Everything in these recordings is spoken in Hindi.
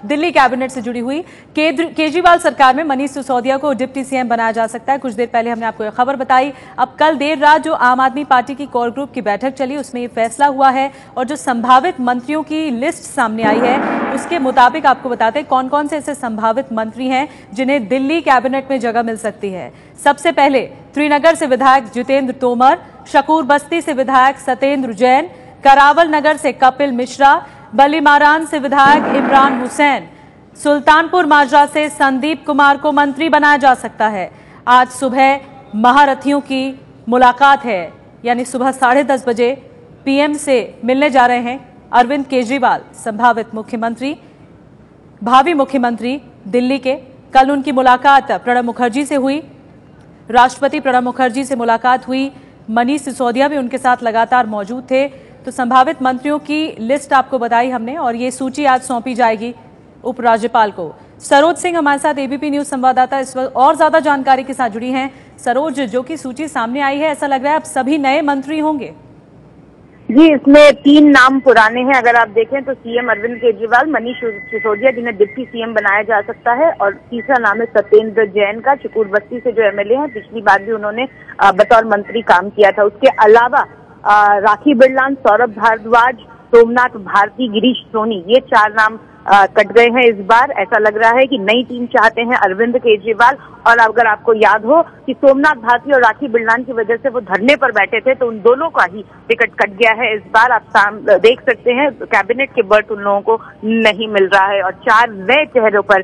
दिल्ली कैबिनेट से जुड़ी हुई। केजरीवाल सरकार में मनीष सिसोदिया को डिप्टी सीएम बनाया जा सकता है। कुछ देर पहले हमने आपको यह खबर बताई। अब कल देर रात जो आम आदमी पार्टी की कोर ग्रुप की बैठक चली उसमें ये फैसला हुआ है और जो संभावित मंत्रियों की लिस्ट सामने आई है उसके मुताबिक आपको बताते हैं कौन कौन से ऐसे संभावित मंत्री हैं जिन्हें दिल्ली कैबिनेट में जगह मिल सकती है। सबसे पहले त्रिनगर से विधायक जितेंद्र तोमर, शकूर बस्ती से विधायक सत्येंद्र जैन, करावल नगर से कपिल मिश्रा, बलीमारान से विधायक इमरान हुसैन, सुल्तानपुर माजरा से संदीप कुमार को मंत्री बनाया जा सकता है। आज सुबह महारथियों की मुलाकात है, यानी सुबह 10:30 बजे पीएम से मिलने जा रहे हैं अरविंद केजरीवाल, संभावित मुख्यमंत्री, भावी मुख्यमंत्री दिल्ली के। कल उनकी मुलाकात प्रणब मुखर्जी से हुई, राष्ट्रपति प्रणब मुखर्जी से मुलाकात हुई। मनीष सिसोदिया भी उनके साथ लगातार मौजूद थे। तो संभावित मंत्रियों की लिस्ट आपको बताई हमने और ये सूची आज सौंपी जाएगी उपराज्यपाल को। सरोज सिंह हमारे साथ एबीपी न्यूज संवाददाता इस वक्त और ज्यादा जानकारी के साथ जुड़ी हैं। सरोज, जो कि सूची सामने आई है ऐसा लग रहा है अब सभी नए मंत्री होंगे। जी, इसमें 3 नाम पुराने हैं। अगर आप देखें तो सीएम अरविंद केजरीवाल, मनीष सिसोदिया जिन्हें डिप्टी सीएम बनाया जा सकता है, और तीसरा नाम है सत्येंद्र जैन का, शकूर बस्ती से जो एमएलए हैं। पिछली बार भी उन्होंने बतौर मंत्री काम किया था। उसके अलावा राखी बिरलान, सौरभ भारद्वाज, सोमनाथ भारती, गिरीश सोनी, ये 4 नाम कट गए हैं इस बार। ऐसा लग रहा है कि नई टीम चाहते हैं अरविंद केजरीवाल। और अगर आपको याद हो कि सोमनाथ भारती और राखी बिरलान की वजह से वो धरने पर बैठे थे, तो उन दोनों का ही टिकट कट गया है इस बार। आप देख सकते हैं कैबिनेट के बर्थ उन लोगों को नहीं मिल रहा है और 4 नए चेहरों पर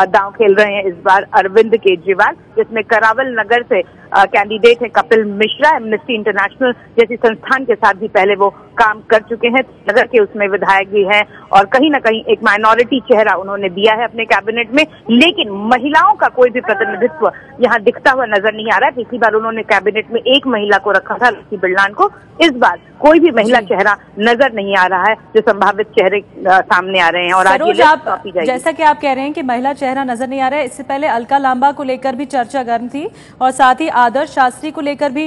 दांव खेल रहे हैं इस बार अरविंद केजरीवाल, जिसमें करावल नगर से कैंडिडेट है कपिल मिश्रा। एमनेस्टी इंटरनेशनल जैसी संस्थान के साथ भी पहले वो काम कर चुके हैं, नगर के उसमें विधायक भी हैं और कहीं ना कहीं एक माइनॉरिटी चेहरा उन्होंने दिया है अपने कैबिनेट में। लेकिन महिलाओं का कोई भी प्रतिनिधित्व यहाँ दिखता हुआ नजर नहीं आ रहा है। पिछली बार उन्होंने कैबिनेट में एक महिला को रखा था, राखी बिरलान को। इस बार कोई भी महिला चेहरा नजर नहीं आ रहा है। जो संभावित चेहरे सामने आ रहे हैं और आज ये सौंपी जाएगी। जैसा कि आप कह रहे हैं कि महिला चेहरा नजर नहीं आ रहा है, इससे पहले अलका लांबा को लेकर भी चर्चा गर्म थी और साथ ही आदर्श शास्त्री को लेकर भी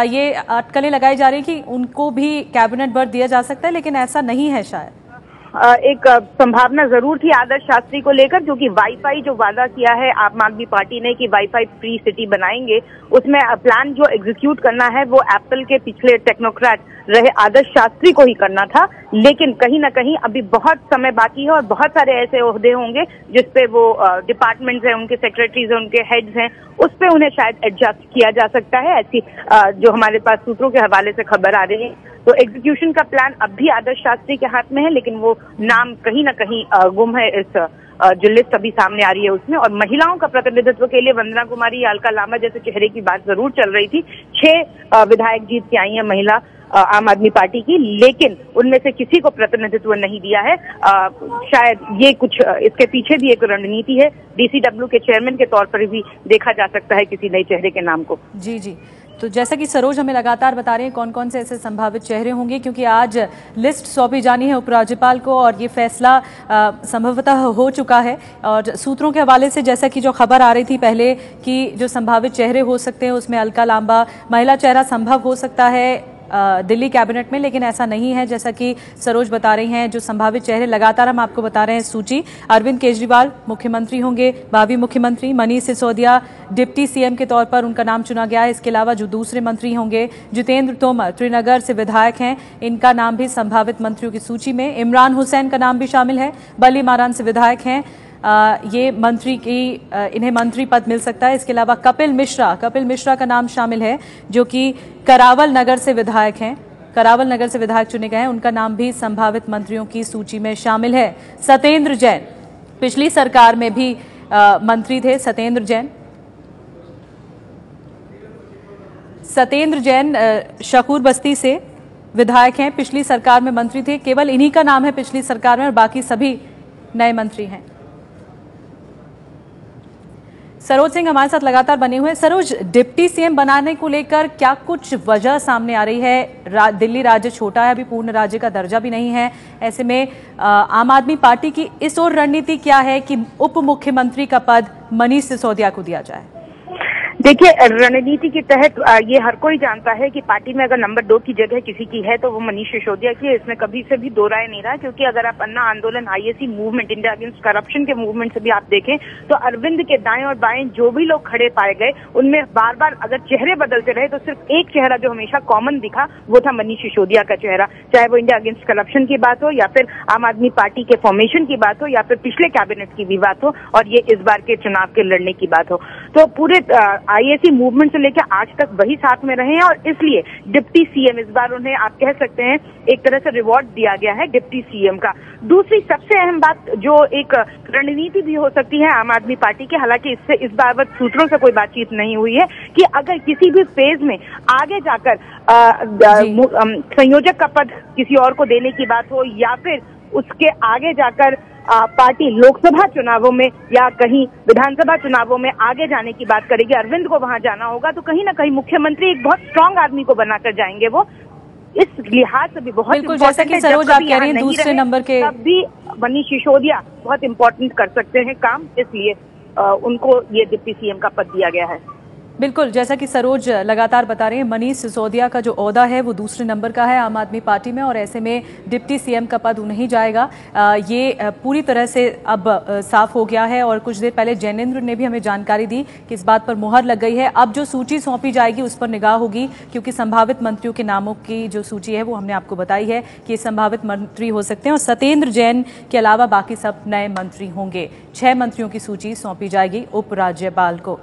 ये अटकलें लगाई जा रही कि उनको भी कैबिनेट बर्थ दिया जा सकता है, लेकिन ऐसा नहीं है शायद। एक संभावना जरूर थी आदर्श शास्त्री को लेकर, क्योंकि वाईफाई जो वादा किया है आम आदमी पार्टी ने कि वाईफाई फ्री सिटी बनाएंगे, उसमें प्लान जो एग्जीक्यूट करना है वो एप्पल के पिछले टेक्नोक्रेट रहे आदर्श शास्त्री को ही करना था। लेकिन कहीं ना कहीं अभी बहुत समय बाकी है और बहुत सारे ऐसे ओहदे होंगे जिसपे वो डिपार्टमेंट्स हैं, उनके सेक्रेटरीज हैं, उनके हेड्स हैं, उस पे उन्हें शायद एडजस्ट किया जा सकता है। ऐसी जो हमारे पास सूत्रों के हवाले से खबर आ रही है। तो एग्जीक्यूशन का प्लान अब भी आदर्श शास्त्री के हाथ में है, लेकिन वो नाम कहीं ना कहीं गुम है इस जो लिस्ट अभी सामने आ रही है उसमें। और महिलाओं का प्रतिनिधित्व के लिए वंदना कुमारी या अलका लांबा जैसे चेहरे की बात जरूर चल रही थी। 6 विधायक जीत के आई हैं महिला आम आदमी पार्टी की, लेकिन उनमें से किसी को प्रतिनिधित्व नहीं दिया है। शायद ये कुछ इसके पीछे भी एक रणनीति है। डीसीडब्ल्यू के चेयरमैन के तौर पर भी देखा जा सकता है किसी नए चेहरे के नाम को। जी जी, तो जैसा कि सरोज हमें लगातार बता रहे हैं कौन कौन से ऐसे संभावित चेहरे होंगे, क्योंकि आज लिस्ट सौंपी जानी है उपराज्यपाल को और ये फैसला संभवतः हो चुका है। और सूत्रों के हवाले से जैसा कि जो खबर आ रही थी पहले कि जो संभावित चेहरे हो सकते हैं उसमें अलका लांबा, महिला चेहरा संभव हो सकता है दिल्ली कैबिनेट में, लेकिन ऐसा नहीं है जैसा कि सरोज बता रही हैं। जो संभावित चेहरे लगातार हम आपको बता रहे हैं सूची, अरविंद केजरीवाल मुख्यमंत्री होंगे, भावी मुख्यमंत्री मनीष सिसोदिया डिप्टी सीएम के तौर पर उनका नाम चुना गया है। इसके अलावा जो दूसरे मंत्री होंगे जितेंद्र तोमर त्रिनगर से विधायक हैं, इनका नाम भी संभावित मंत्रियों की सूची में। इमरान हुसैन का नाम भी शामिल है, बलीमारान से विधायक हैं, ये मंत्री की इन्हें मंत्री पद मिल सकता है। इसके अलावा कपिल मिश्रा का नाम शामिल है जो कि करावल नगर से विधायक हैं, करावल नगर से विधायक चुने गए हैं, उनका नाम भी संभावित मंत्रियों की सूची में शामिल है। सत्येंद्र जैन पिछली सरकार में भी मंत्री थे। सत्येंद्र जैन शकूर बस्ती से विधायक हैं, पिछली सरकार में मंत्री थे। केवल इन्हीं का नाम है पिछली सरकार में और बाकी सभी नए मंत्री हैं। सरोज सिंह हमारे साथ लगातार बने हुए हैं। सरोज, डिप्टी सीएम बनाने को लेकर क्या कुछ वजह सामने आ रही है? दिल्ली राज्य छोटा है, अभी पूर्ण राज्य का दर्जा भी नहीं है। ऐसे में आम आदमी पार्टी की इस ओर रणनीति क्या है कि उप मुख्यमंत्री का पद मनीष सिसोदिया को दिया जाए? देखिए, रणनीति के तहत ये हर कोई जानता है कि पार्टी में अगर नंबर 2 की जगह किसी की है तो वो मनीष सिसोदिया की है। इसमें कभी से भी दो राय नहीं रहा, क्योंकि अगर आप अन्ना आंदोलन, IAC movement, India against corruption के मूवमेंट से भी आप देखें तो अरविंद के दाएं और बाएं जो भी लोग खड़े पाए गए उनमें बार बार अगर चेहरे बदलते रहे तो सिर्फ एक चेहरा जो हमेशा कॉमन दिखा वो था मनीष सिसोदिया का चेहरा। चाहे वो इंडिया अगेंस्ट करप्शन की बात हो या फिर आम आदमी पार्टी के फॉर्मेशन की बात हो या फिर पिछले कैबिनेट की भी बात हो और ये इस बार के चुनाव के लड़ने की बात हो, तो पूरे आईएसी मूवमेंट से लेकर आज तक वही साथ में रहे हैं और इसलिए डिप्टी सीएम इस बार उन्हें आप कह सकते हैं एक तरह से रिवॉर्ड दिया गया है डिप्टी सीएम का। दूसरी सबसे अहम बात जो एक रणनीति भी हो सकती है आम आदमी पार्टी की, हालांकि इससे इस बाबत सूत्रों से कोई बातचीत नहीं हुई है, कि अगर किसी भी फेज में आगे जाकर संयोजक का पद किसी और को देने की बात हो या फिर उसके आगे जाकर पार्टी लोकसभा चुनावों में या कहीं विधानसभा चुनावों में आगे जाने की बात करेगी, अरविंद को वहां जाना होगा, तो कहीं ना कहीं मुख्यमंत्री एक बहुत स्ट्रांग आदमी को बनाकर जाएंगे। वो इस लिहाज से भी बहुत बिल्कुल, जैसा कि सरोज आप कह रही हैं दूसरे नंबर के, तब भी मनीष सिसोदिया बहुत इंपॉर्टेंट कर सकते हैं काम, इसलिए उनको ये डिप्टी सीएम का पद दिया गया है। बिल्कुल, जैसा कि सरोज लगातार बता रहे हैं, मनीष सिसोदिया का जो ओहदा है वो दूसरे नंबर का है आम आदमी पार्टी में और ऐसे में डिप्टी सीएम का पद उन्हें जाएगा। ये पूरी तरह से अब साफ हो गया है और कुछ देर पहले जैनेंद्र ने भी हमें जानकारी दी कि इस बात पर मुहर लग गई है। अब जो सूची सौंपी जाएगी उस पर निगाह होगी, क्योंकि संभावित मंत्रियों के नामों की जो सूची है वो हमने आपको बताई है कि संभावित मंत्री हो सकते हैं और सत्येंद्र जैन के अलावा बाकी सब नए मंत्री होंगे। 6 मंत्रियों की सूची सौंपी जाएगी उपराज्यपाल को।